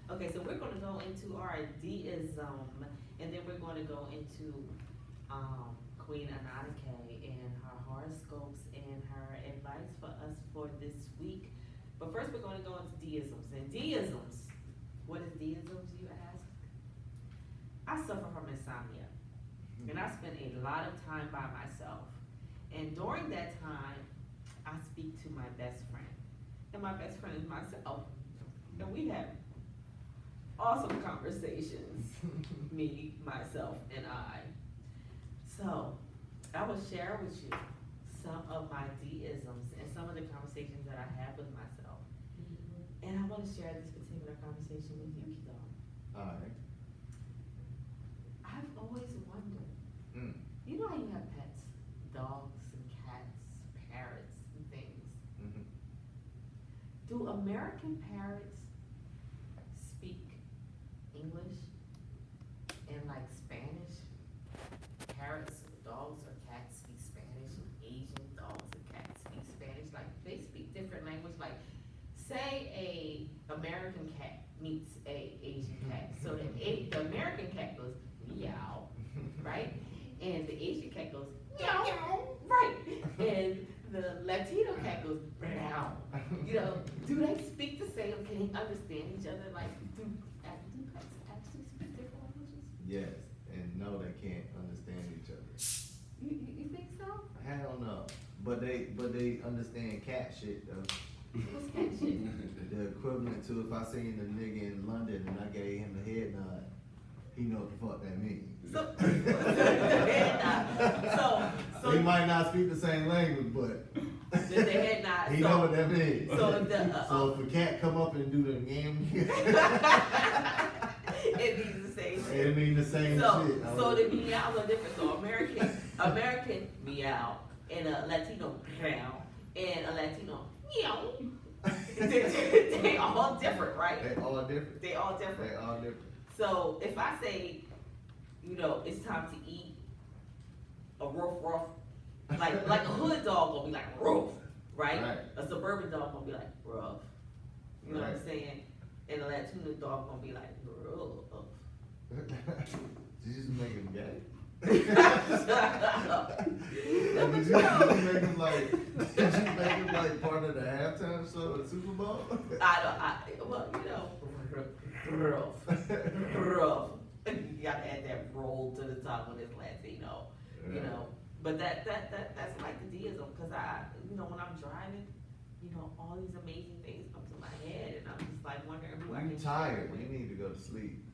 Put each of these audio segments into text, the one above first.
Okay, so we're gonna go into our deism, and then we're gonna go into Queen Ananike and her horoscopes and her advice for us for this week. But first, we're gonna go into deisms. And deisms, what is deisms, you ask? I suffer from insomnia, and I spend a lot of time by myself. And during that time, I speak to my best friend, and my best friend is myself. And we have awesome conversations, me, myself, and I. So, I will share with you some of my deisms and some of the conversations that I have with myself. And I want to share this particular conversation with you, Keedar. Alright. I've always wondered, you know how you have pets, dogs and cats, parrots and things. Mm-hmm. Do American parrots speak English and like Spanish? Parrots, dogs, or cats speak Spanish. Asian dogs and cats speak Spanish. Like they speak different language. Like say a American cat meets a Asian cat. So the American cat goes meow, right? And the Asian cat goes meow, right? And the Latino cat goes meow. You know, do they speak the same? Can they understand each other? Like do pets actually speak different languages? Yes, and no, they can't understand each other. You think so? Hell no. But they understand cat shit though. What's cat shit? The equivalent to if I seen a nigga in London and I gave him the head nod, he know what the fuck that means. So, He might not speak the same language, but the head nod. he know what that means. So if So if a cat come up and do the yam, it means the same thing. it mean the same shit. So the meows are different. So American meow and a Latino meow and a Latino meow. They all different, right? They all different. They all different. They all different. So if I say, you know, it's time to eat a ruff, like a hood dog gonna be like ruff, right? A suburban dog gonna be like ruff. You know what I'm saying? And a Latino dog gonna be like ruff. Did you just make him gay? Did Did you make him like part of the halftime show at Super Bowl? Well, you know, rough. You gotta add that roll to the top when it's Latino, you know. But that's like the deism, because you know, when I'm driving, you know, all these amazing things come to my head, and I'm just like wondering who I can. You're tired. You need to go to sleep.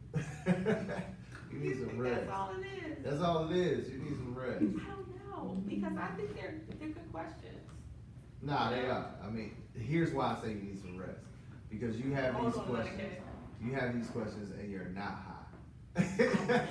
You need some rest. That's all it is. That's all it is. You need some rest. I don't know, because I think they're good questions. Nah, they are. I mean, here's why I say you need some rest. Because you have these questions. You have these questions and you're not high.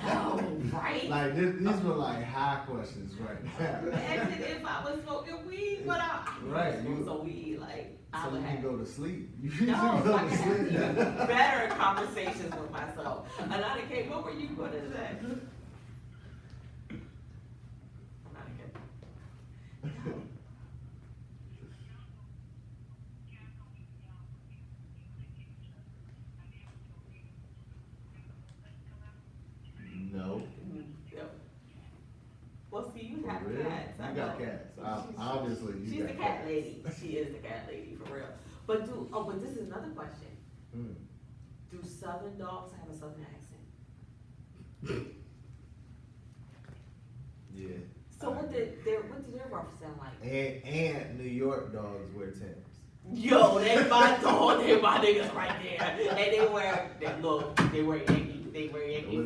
Oh, right? Like these were like high questions right now. Imagine if I was smoking weed, but right, so weed, like I so would you have. can go to sleep. You No, can go I to can sleep. have better conversations with myself. Anana K, what were you going to say? Anana K. No. No. Yep. Well, see, you have Really? cats. I You got know. cats. Obviously, you She's got the cat cats. lady. She is the cat lady for real. But this is another question. Do Southern dogs have a Southern accent? Yeah. So what did their ruff sound like? And New York dogs wear Timbs. Yo, they my dog, they my niggas right there. And they wear Yankee fitteds. They wear Yankee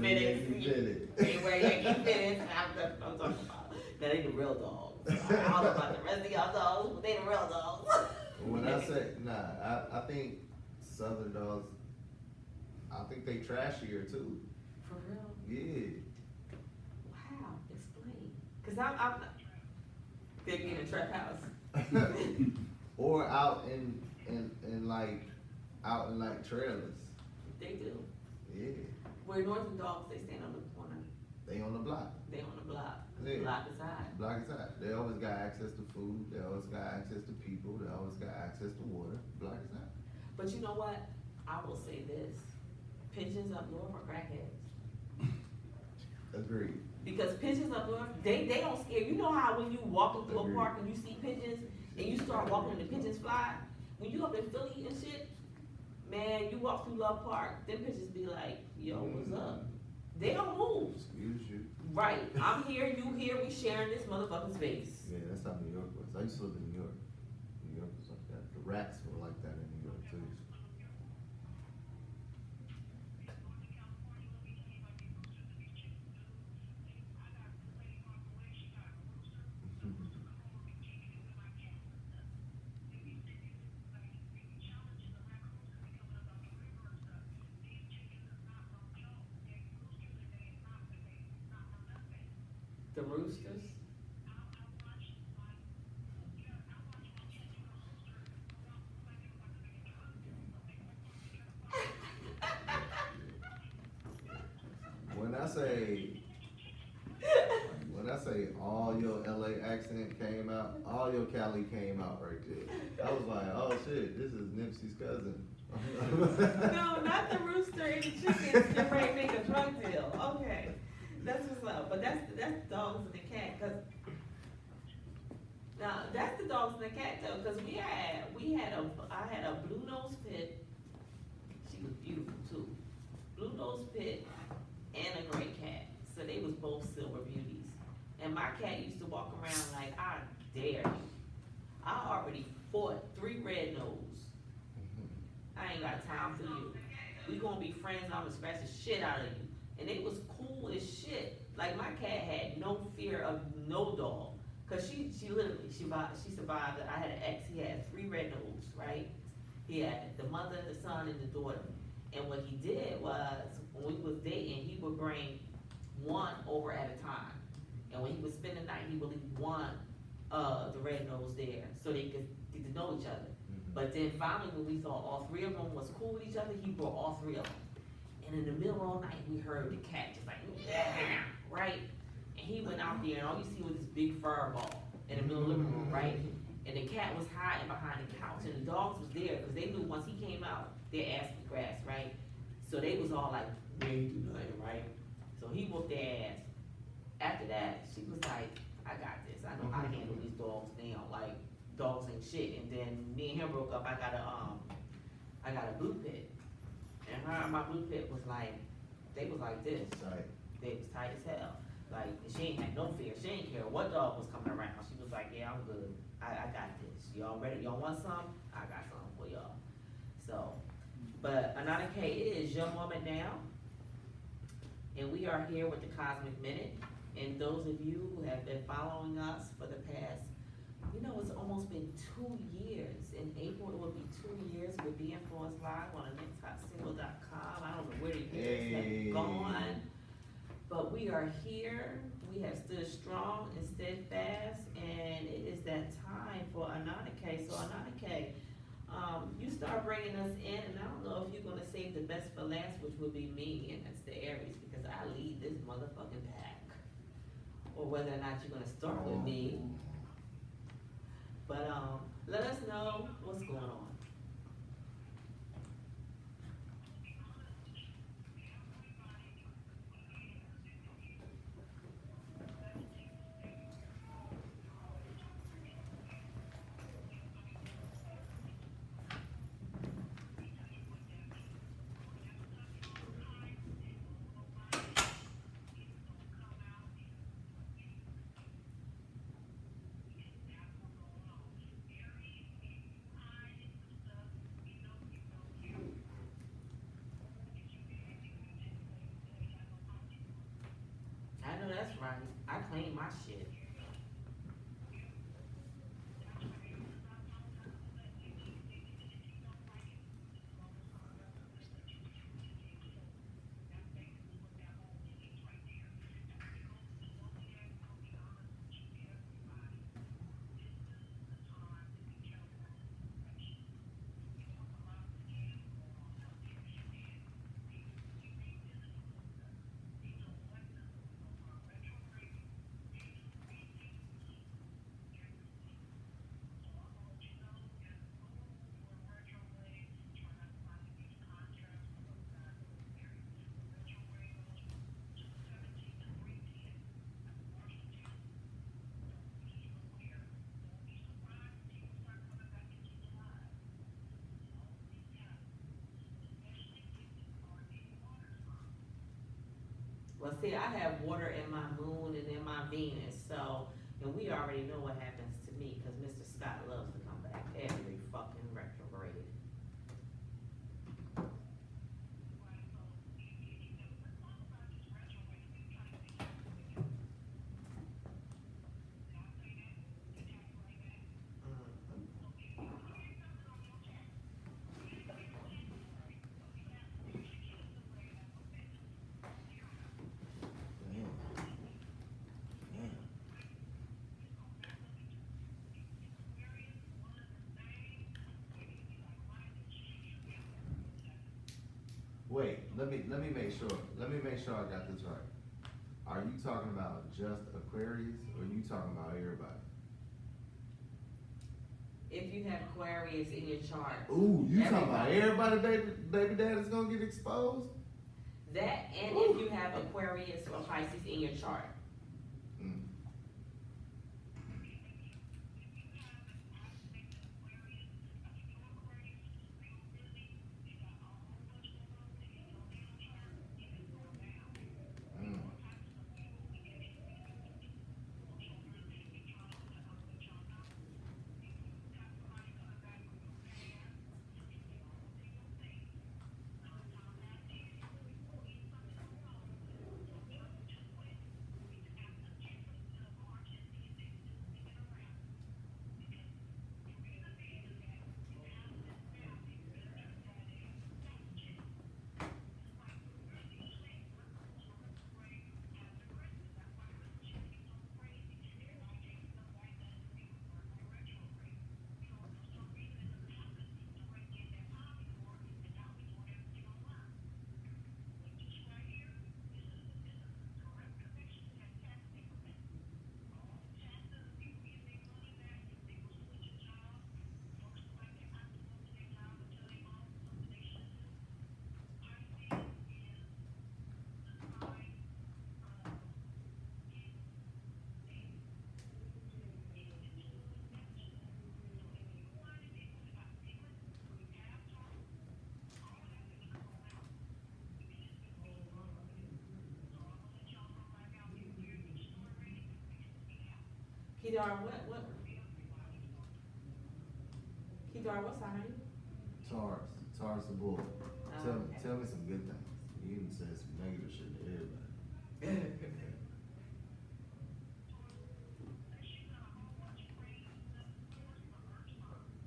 fitteds. That's what I'm talking about. That ain't the real dogs. I don't know about the rest of y'all dogs, but they the real dogs. When I say I think Southern dogs, I think they trashier too. For real? Yeah. Wow, explain. Cause I'm they be in a trap house. Or out in like trailers. They do. Yeah. Where northern dogs, they stand on the corner. They on the block. They on the block. Yeah. Block is high. Block is hot. They always got access to food. They always got access to people. They always got access to water. Block is hot. But you know what? I will say this. pigeons up north are crackheads. Agreed. Because pigeons up north, they don't scare. You know how when you walking through a park and you see pigeons and you start walking and the pigeons fly? When you up in Philly and shit, man, you walk through Love Park, them pigeons be like, yo, what's up? They don't move. Excuse you. Right. I'm here, you here, we sharing this motherfucker's space. Yeah, that's how New York was. I used to live in New York. New York was like that. The rats were like that in New York too. The roosters. When I say all your LA accent came out, all your Cali came out right there. I was like, oh shit, this is Nipsey's cousin. No, not the rooster and the chickens. You're ready to make a drug deal. Okay, that's what's up. But that's the dogs and the cat. Cause now that's the dogs and the cat though. Cause I had a blue nose pit. She was beautiful too. Blue nose pit and a gray cat. So they was both silver beauties. And my cat used to walk around like, I dare you. I already fought 3 red nose. I ain't got time for you. We gonna be friends, I'm gonna scratch the shit out of you. And it was cool as shit. Like my cat had no fear of no dog. Cause she literally survived. I had an ex, he had 3 red nose, right? He had the mother, the son, and the daughter. And what he did was, when we was dating, he would bring one over at a time. And when he would spend the night, he would leave one the red nose there so they could get to know each other. But then finally, when we thought all 3 of them was cool with each other, he brought all 3 of them. And in the middle of the night, we heard the cat just like, right? And he went out there, and all you see was this big fur ball in the middle of the living room, right? And the cat was hiding behind the couch, and the dogs was there because they knew once he came out, their ass was grass, right? So they was all like, we ain't do nothing, right? So he whooped their ass. After that, she was like, I got this. I know how to handle these dogs now. Like, dogs ain't shit. And then me and him broke up. I got a blue pit. And her and my blue pit was like, they was like this. Right. They was tight as hell. Like, she ain't had no fear. She ain't care what dog was coming around. She was like, yeah, I'm good. I got this. Y'all ready? Y'all want some? I got some for y'all. So, but Anana K, it is your moment now. And we are here with the Cosmic Minute. And those of you who have been following us for the past, it's almost been 2 years. In April, it will be 2 years with BInfluenced Live on anexthotsingle.com. I don't know where the years have gone, but we are here. We have stood strong and steadfast, and it is that time for Anana K. So Anana K, you start bringing us in, and I don't know if you're gonna save the best for last, which would be me, and that's the Aries, because I lead this motherfucking pack. Or whether or not you're gonna start with me. But let us know what's going on. I know that's right. I claim my shit. Well, see, I have water in my moon and in my Venus, so, and we already know what happens to me, cause Mr. Scott loves to come back every fucking retrograde. Damn. Damn. Wait, let me make sure. Let me make sure I got this right. Are you talking about just Aquarius, or you talking about everybody? If you have Aquarius in your chart. Ooh, you talking about everybody, baby dad is gonna get exposed? That, and if you have Aquarius or Pisces in your chart. Mm. Mm. Keedar, Keedar, what sign are you? Taurus the bull. Okay. Tell me some good things. You even said some negative shit to everybody.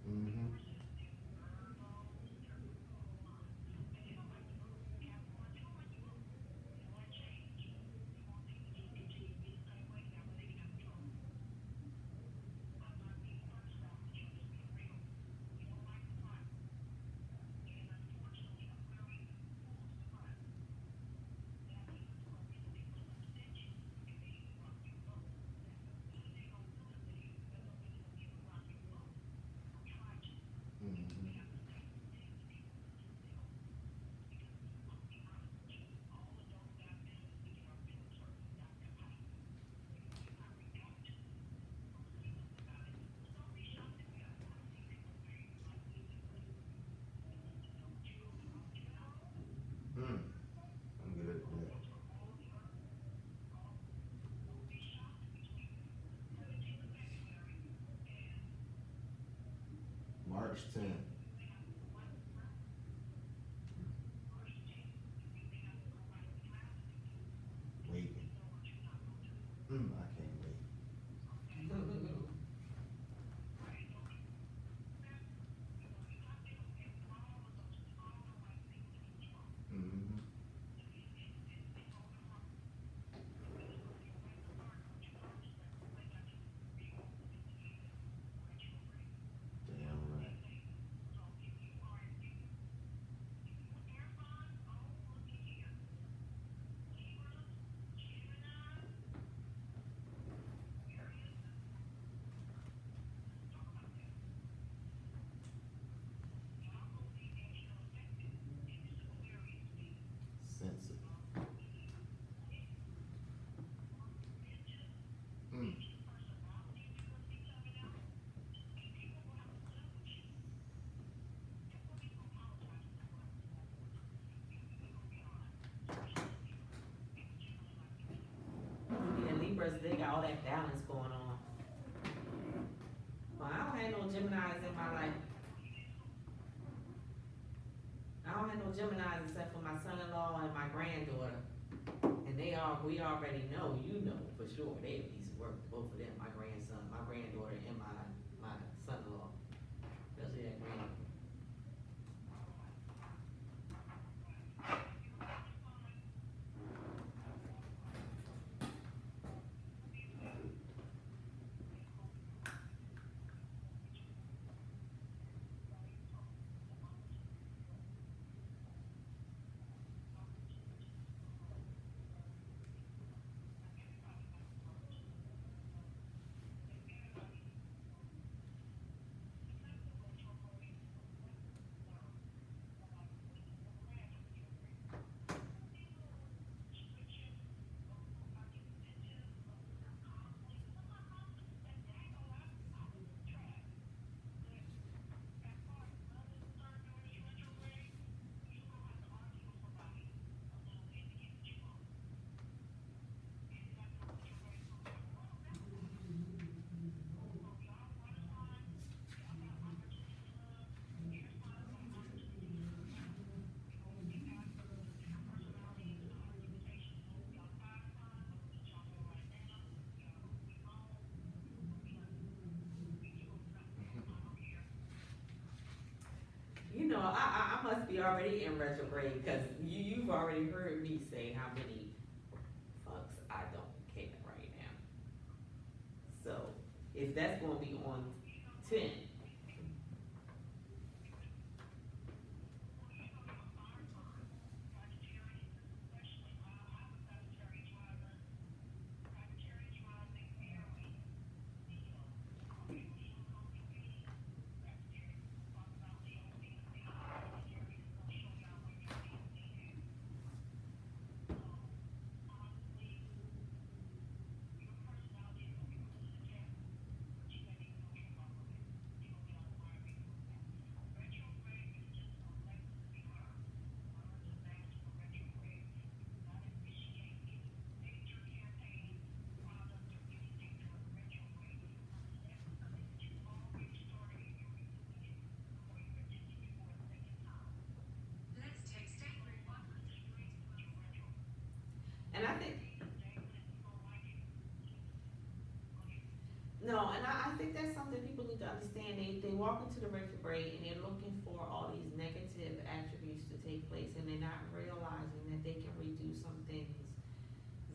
Mm-hmm. Mm-hmm. Mm. I'm good. Yeah. March 10th. Waiting. I can't wait. Mm-hmm. Damn right. all that balance going on. Well, I don't have no Geminis in my life. I don't have no Geminis except for my son-in-law and my granddaughter. And we already know, you know for sure, they a piece of work, both of them, my grandson, my granddaughter, and my son-in-law. Especially that granddaughter. You know, I must be already in retrograde, cause you've already heard me say how many fucks I don't care right now. So, if that's gonna be on 10, and I think, no, and I think that's something people need to understand. They walk into the retrograde and they're looking for all these negative attributes to take place, and they're not realizing that they can redo some things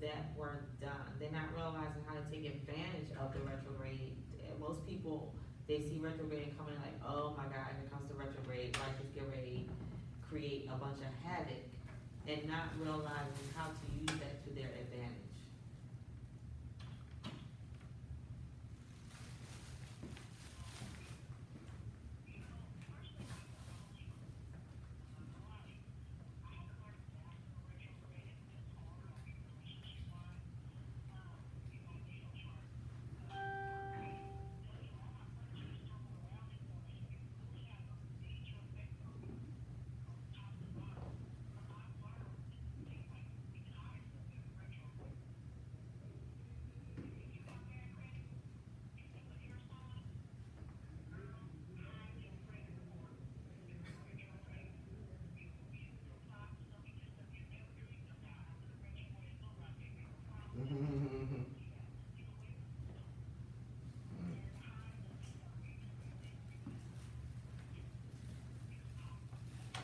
that were done. They're not realizing how to take advantage of the retrograde. And most people, they see retrograde coming like, oh my God, here comes the retrograde, life is getting ready to create a bunch of havoc, and not realizing how to use that to their advantage.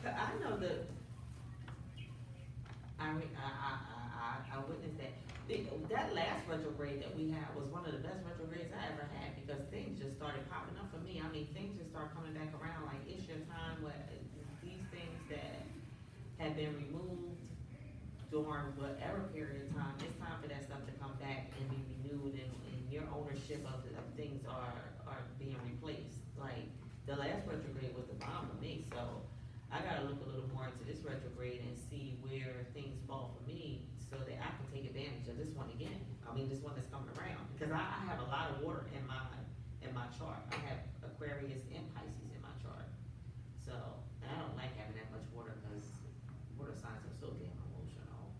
I know that I witnessed that. That last retrograde that we had was one of the best retrogrades I ever had, because things just started popping up for me. I mean, things just start coming back around, like it's your time where these things that have been removed during whatever period of time, it's time for that stuff to come back and be renewed, and your ownership of things are being replaced. Like, the last retrograde was the bomb for me, so I gotta look a little more into this retrograde and see where things fall for me, so that I can take advantage of this one again. I mean, this one that's coming around, because I have a lot of water in my chart. I have Aquarius and Pisces in my chart. So, and I don't like having that much water, because water signs are so damn emotional.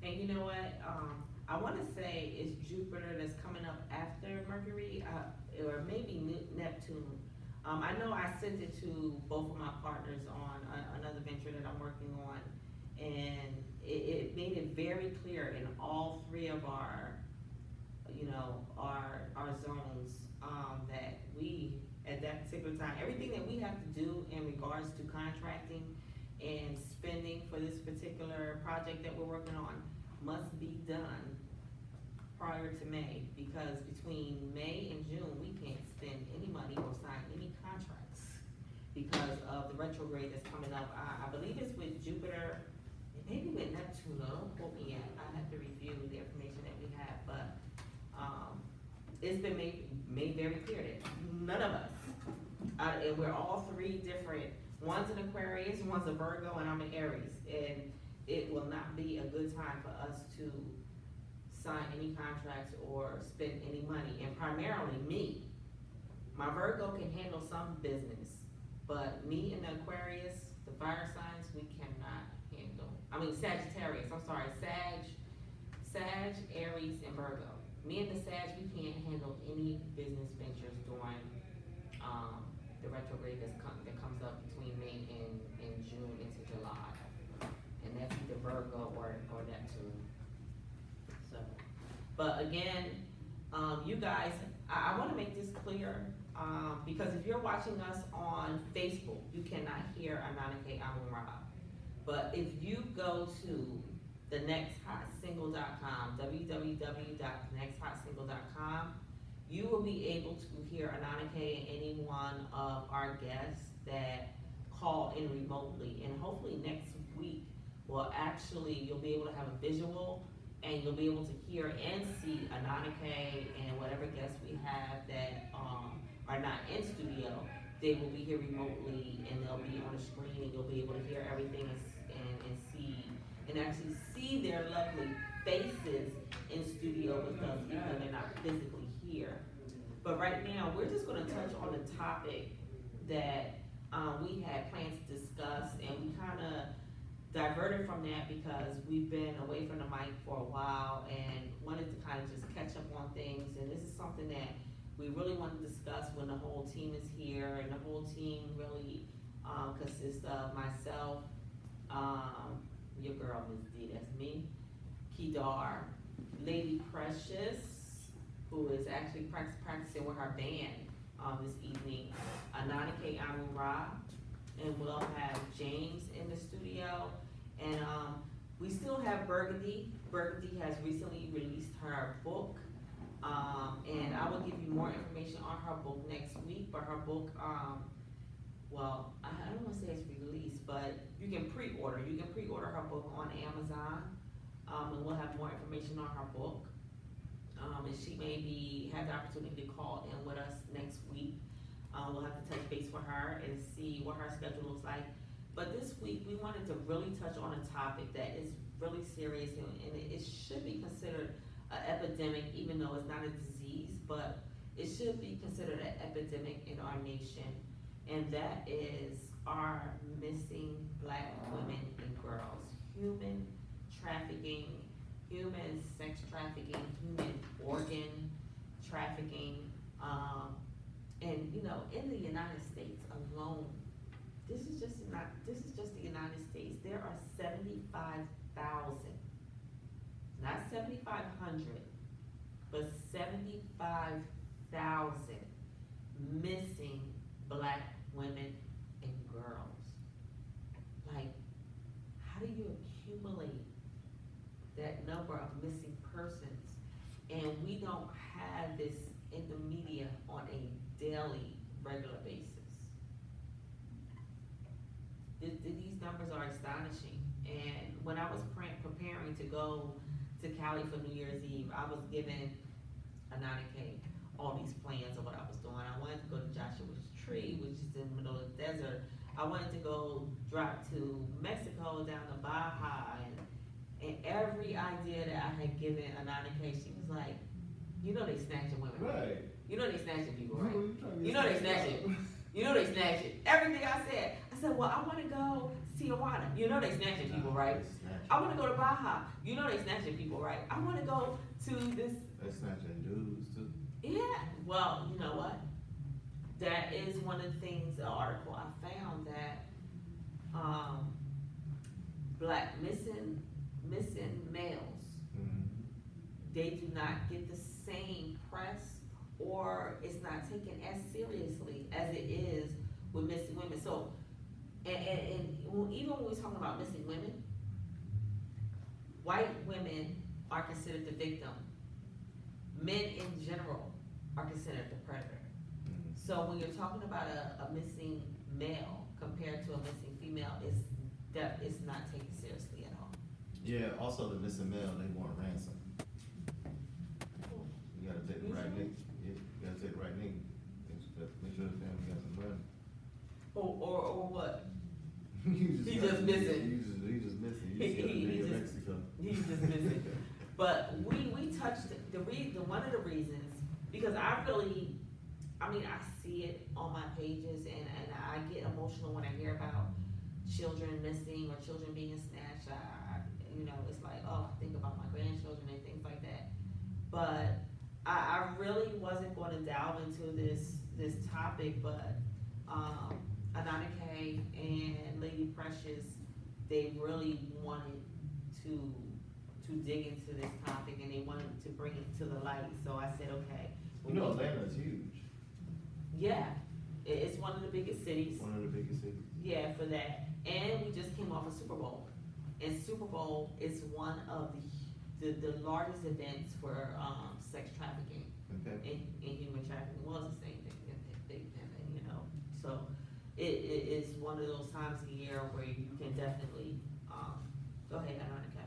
And you know what, I wanna say it's Jupiter that's coming up after Mercury, or maybe Neptune. I know I sent it to both of my partners on another venture that I'm working on, and it made it very clear in all three of our, our zones, that we, at that particular time, everything that we have to do in regards to contracting and spending for this particular project that we're working on must be done prior to May, because between May and June, we can't spend any money or sign any contracts because of the retrograde that's coming up. I believe it's with Jupiter, and maybe with Neptune, don't quote me yet, I have to review the information that we have, but, it's been made very clear that none of us, and we're all three different, one's an Aquarius, one's a Virgo, and I'm an Aries, and it will not be a good time for us to sign any contracts or spend any money, and primarily me. My Virgo can handle some business, but me and the Aquarius, the fire signs, we cannot handle. I mean Sagittarius, I'm sorry, Sag, Aries, and Virgo. Me and the Sag, we can't handle any business ventures during, the retrograde that comes up between May and June into July. And that's either Virgo or Neptune. So, but again, you guys, I wanna make this clear, because if you're watching us on Facebook, you cannot hear Ananike Amun-Ra. But if you go to thenexthotsingle.com, www.thenexthotsingle.com, you will be able to hear Ananike and any one of our guests that call in remotely. And hopefully next week, you'll be able to have a visual, and you'll be able to hear and see Ananike and whatever guests we have that are not in studio. They will be here remotely, and they'll be on the screen, and you'll be able to hear everything and see, and actually see their lovely faces in studio with us, even though they're not physically here. But right now, we're just gonna touch on the topic that we had planned to discuss, and we kinda diverted from that because we've been away from the mic for a while and wanted to kind of just catch up on things. And this is something that we really want to discuss when the whole team is here, and the whole team really consists of myself, your girl Mz Dee, that's me, Keedar, Lady Precious, who is actually practicing with her band this evening, Ananike Amun-Ra, and we'll have James in the studio, and we still have Burgundy. Burgundy has recently released her book, and I will give you more information on her book next week. But her book, well, I don't want to say it's released, but you can pre-order. You can pre-order her book on Amazon, and we'll have more information on her book. And she may have the opportunity to call in with us next week. We'll have to touch base with her and see what her schedule looks like. But this week, we wanted to really touch on a topic that is really serious, and it should be considered an epidemic, even though it's not a disease, but it should be considered an epidemic in our nation, and that is our missing Black women and girls. Human trafficking, human sex trafficking, human organ trafficking, and in the United States alone, this is just the United States. There are 75,000, not 7,500, but 75,000 missing Black women and girls. Like, how do you accumulate that number of missing persons? And we don't have this in the media on a daily, regular basis. These numbers are astonishing. And when I was preparing to go to Cali for New Year's Eve, I was given Ananike all these plans of what I was doing. I wanted to go to Joshua's Tree, which is in the middle of the desert. I wanted to go drive to Mexico, down to Baja, and every idea that I had given Ananike, she was like, they snatching women. Right. They snatching people, right? They snatching. They snatching. Everything I said, well, I want to go to Tijuana. They snatching people, right? I want to go to Baja. You know they snatching people, right? I want to go to this. They snatching dudes too. Yeah. Well, you know what? That is one of the things. The article I found that black missing males, Mm-hmm. they do not get the same press, or it's not taken as seriously as it is with missing women. So, even when we're talking about missing women, white women are considered the victim. Men in general are considered the predator. Mm-hmm. So when you're talking about a missing male compared to a missing female, it's not taken seriously at all. Yeah, also the missing male, they want ransom. You gotta take the right nigga. Yeah, you gotta take the right nigga. Make sure the family got some money. Or what? He's just missing. He's just missing. You He- just got a he nigga in just- Mexico. He's just missing. But we touched one of the reasons, because I see it on my pages, and I get emotional when I hear about children missing or children being snatched. It's like, oh, I think about my grandchildren and things like that. But I really wasn't going to delve into this topic, but Ananike and Lady Precious, they really wanted to dig into this topic, and they wanted to bring it to the light. So I said, okay. You know Atlanta's huge. Yeah, it's one of the biggest cities. One of the biggest cities. Yeah, for that. And we just came off a Super Bowl. And Super Bowl is one of the largest events for sex trafficking Okay. and human trafficking. Well, it's the same thing, big pimping, So it is one of those times a year where you can definitely, go ahead, Veronica.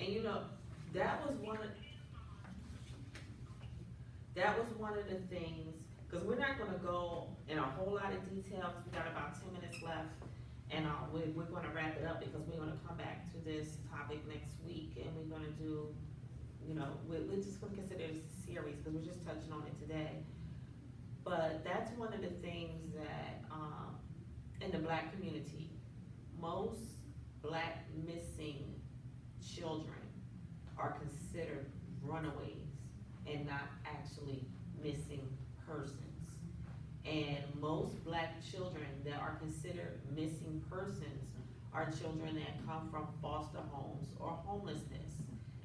And you know, that was one of, the things, cause we're not gonna go in a whole lot of detail, 'cause we got about 10 minutes left. And, we're gonna wrap it up because we're gonna come back to this topic next week and we're gonna do, you know, we're just gonna consider this a series, cause we're just touching on it today. But that's one of the things that, in the Black community, most Black missing children are considered runaways and not actually missing persons. And most Black children that are considered missing persons are children that come from foster homes or homelessness,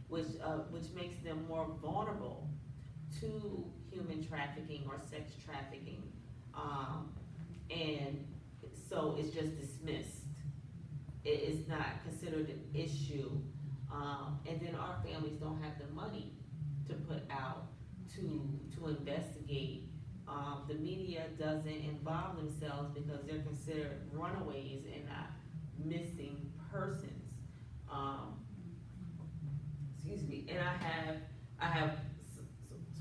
which makes them more vulnerable to human trafficking or sex trafficking. And so it's just dismissed. It is not considered an issue. And then our families don't have the money to put out to investigate. The media doesn't involve themselves because they're considered runaways and not missing persons. Excuse me. And I have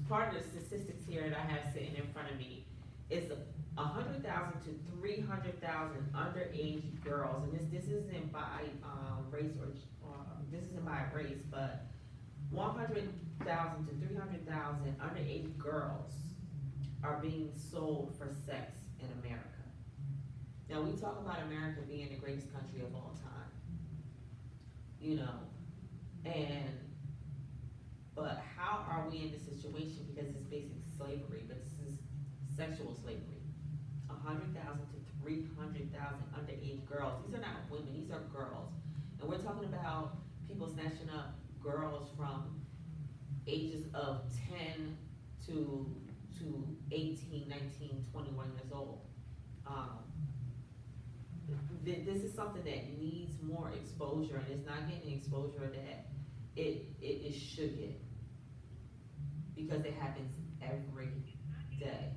part of the statistics here that I have sitting in front of me is 100,000 to 300,000 underage girls, and this isn't by race or this isn't by race, but 100,000 to 300,000 underage girls are being sold for sex in America. Now we talk about America being the greatest country of all time, you know, but how are we in this situation? Because it's basic slavery, but this is sexual slavery. 100,000 to 300,000 underage girls. These are not women, these are girls. And we're talking about people snatching up girls from ages of 10 to 18, 19, 21 years old. This is something that needs more exposure, and it's not getting the exposure that it should get, because it happens every day.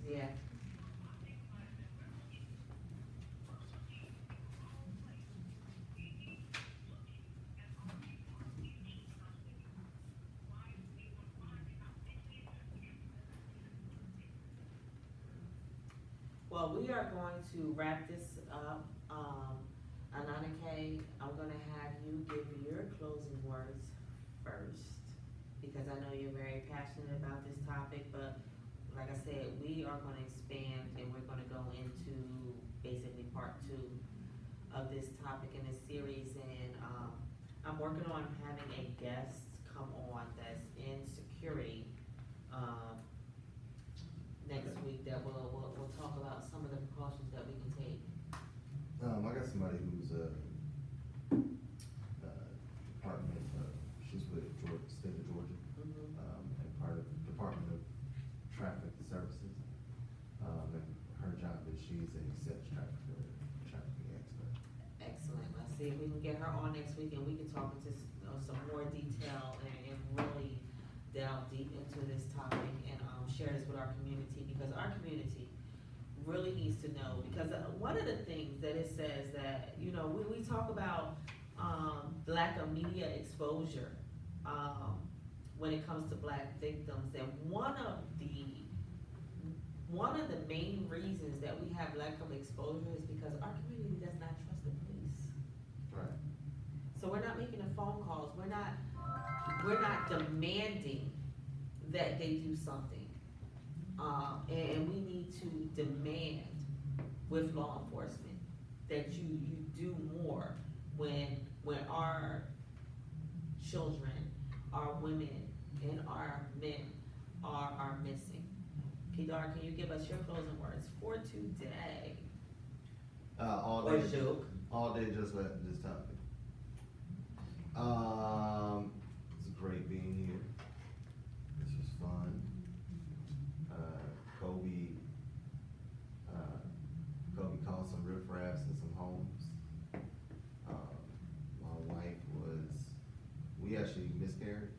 Yeah. Well, we are going to wrap this up. Anana K, I'm gonna have you give your closing words first, because I know you're very passionate about this topic, but like I said, we are gonna expand and we're gonna go into basically part 2 of this topic in this series, and I'm working on having a guest come on that's in security, a department, she's with Georgia, state of Georgia, and part of the Department of Traffic Services. And her job is she's a sales trafficking expert. Excellent. Let's see if we can get her on next week and we can talk into some more detail and really delve deep into this topic and share this with our community, because our community really needs to know, because one of the things that it says that, you know, we talk about lack of media exposure when it comes to Black victims, and one of the main reasons that we have lack of exposure is because our community does not trust the police. Right. So we're not making the phone calls, we're not demanding that they do something. And we need to demand with law enforcement that you do more when our children, our women, and our men are missing. Keedar, can you give us your closing words for today? All Or day, joke. all day just let this topic. It's great being here. This was fun. Kobe caused some riffraffs in some homes. My wife we actually miscarried.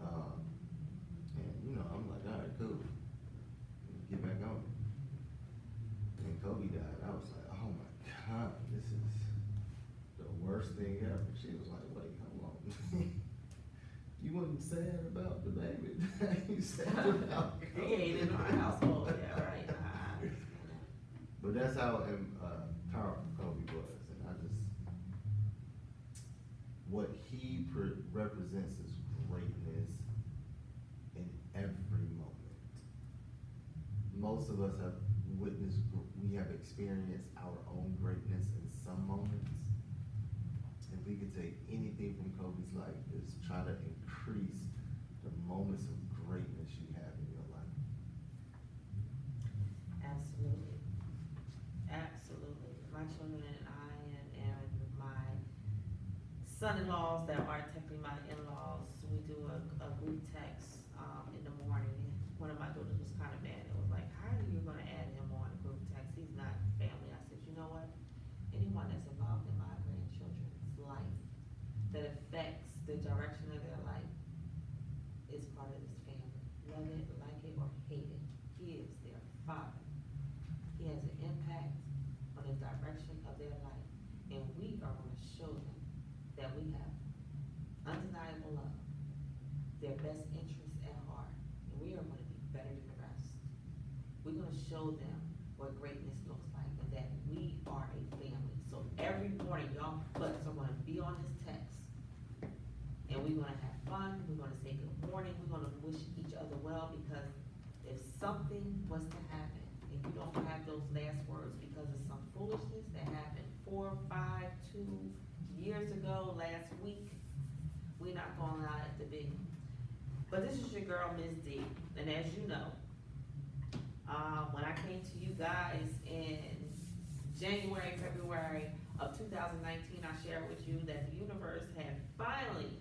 And you know, I'm like, all right, cool. Get back on it. And Kobe died. I was like, oh my God, this is the worst thing ever. She was like, wait, hold on. You wasn't sad about the baby. You sad about He ain't in our household, yeah, right. But that's how powerful Kobe was, and what he represents is greatness in every moment. Most of us have we have experienced our own greatness in some moments. If we could take anything from Kobe's life, is try to increase the moments of greatness you have in your life. Absolutely. Absolutely. My children and I and my son-in-laws that are technically my in-laws, we do a group text in the morning. One of my daughters was kind of mad. It was like, how are you gonna add him on a group text? He's not family. I said, you know what? Anyone that's involved in my grandchildren's life that affects the direction of their life is part of this family. Love it, like it, or hate it. He is their father. He has an impact on the direction of their life. And we are gonna show them that we have undeniable love, their best interests at heart, and we are gonna be better than the rest. We're gonna show them what greatness looks like and that we are a family. So every morning, y'all butts are gonna be on this text. And we're gonna have fun, we're gonna say good morning, we're gonna wish each other well, because if something was to happen and you don't have those last words because of some foolishness that happened 4, 5, 2 years ago, last week, we're not going out at the big. But this is your girl, Mz Dee, and as you know, when I came to you guys in January, February of 2019, I shared with you that the universe had finally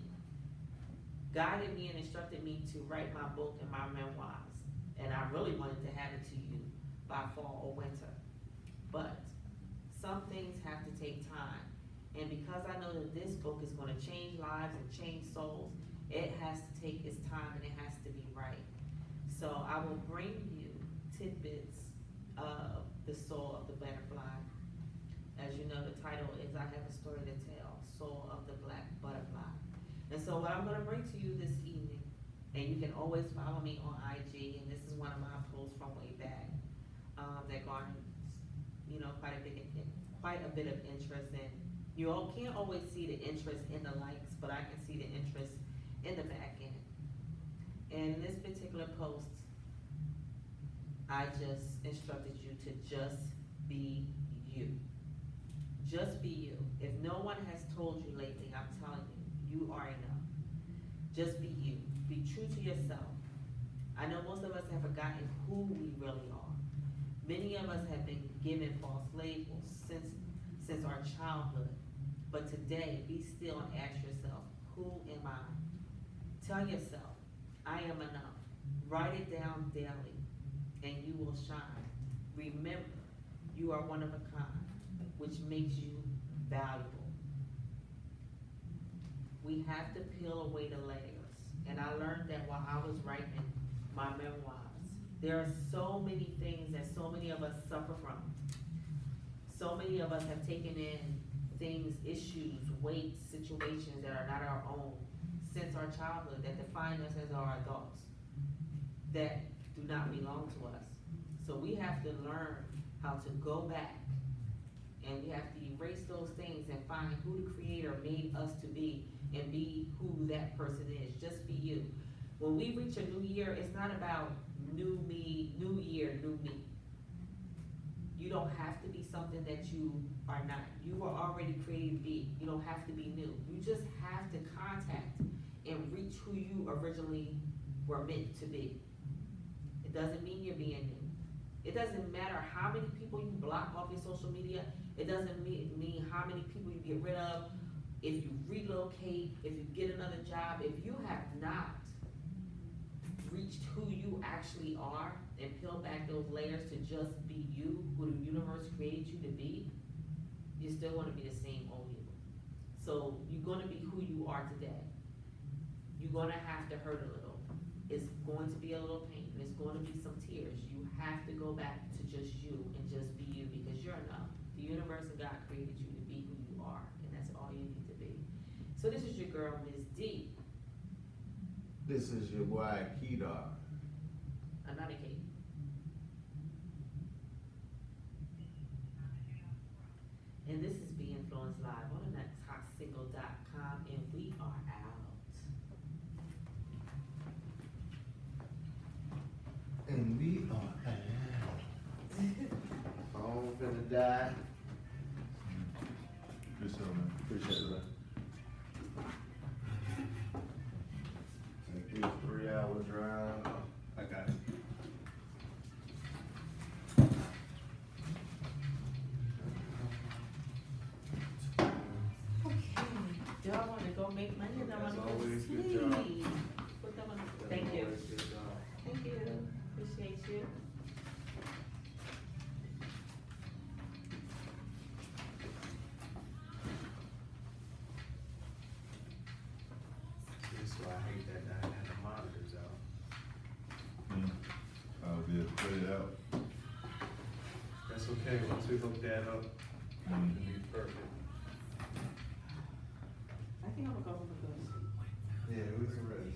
guided me and instructed me to write my book and my memoirs. And I really wanted to have it to you by fall or winter. But some things have to take time. And because I know that this book is gonna change lives and change souls, it has to take its time and it has to be right. So I will bring you tidbits of the soul of the butterfly. As you know, the title is I Have a Story to Tell, Soul of the Black Butterfly. And so what I'm gonna bring to you this evening, and you can always follow me on IG, and this is one of my posts from way back, that garnered, you know, quite a bit of interest, and you all can't always see the interest in the likes, but I can see the interest in the back end. And in this particular post, I just instructed you to just be you. Just be you. If no one has told you lately, I'm telling you, you are enough. Just be you. Be true to yourself. I know most of us have forgotten who we really are. Many of us have been given false labels, since our childhood. But today, be still and ask yourself, who am I? Tell yourself, I am enough. Write it down daily, and you will shine. Remember, you are one of a kind, which makes you valuable. We have to peel away the layers, and I learned that while I was writing my memoirs. There are so many things that so many of us suffer from. So many of us have taken in things, issues, weights, situations that are not our own since our childhood, that define us as our adults, that do not belong to us. So we have to learn how to go back, and we have to erase those things and find who the Creator made us to be, and be who that person is. Just be you. When we reach a new year, it's not about new me, new year, new me. You don't have to be something that you are not. You were already created to be. You don't have to be new. You just have to contact and reach who you originally were meant to be. It doesn't mean you're being new. It doesn't matter how many people you block off your social media. It doesn't mean how many people you get rid of. If you relocate, if you get another job, if you have not reached who you actually are and peel back those layers to just be you, who the universe created you to be, you're still gonna be the same old you. So you're gonna be who you are today. You're gonna have to hurt a little. It's going to be a little pain. There's going to be some tears. You have to go back to just you and just be you, because you're enough. The universe and God created you to be who you are, and that's all you need to be. So this is your girl, Mz Dee. This is your boy, Keedar. Another Kate. And this is BInfluenced Live on the nexthotsingle.com, and we are out. And we are out. Phone finna die. Good show, man. Appreciate it, man. Take this 3-hour drive. I got it. Do I want to go make money, or do I want As to go always, good sleep? job. Put them on. Thank you. Good job. Thank you. Appreciate you. That's why I hate that I had the monitors out. I'll be able to put it out. That's okay, once we hook that up, it'll be perfect. I think I'm gonna go for the Yeah, we can ready.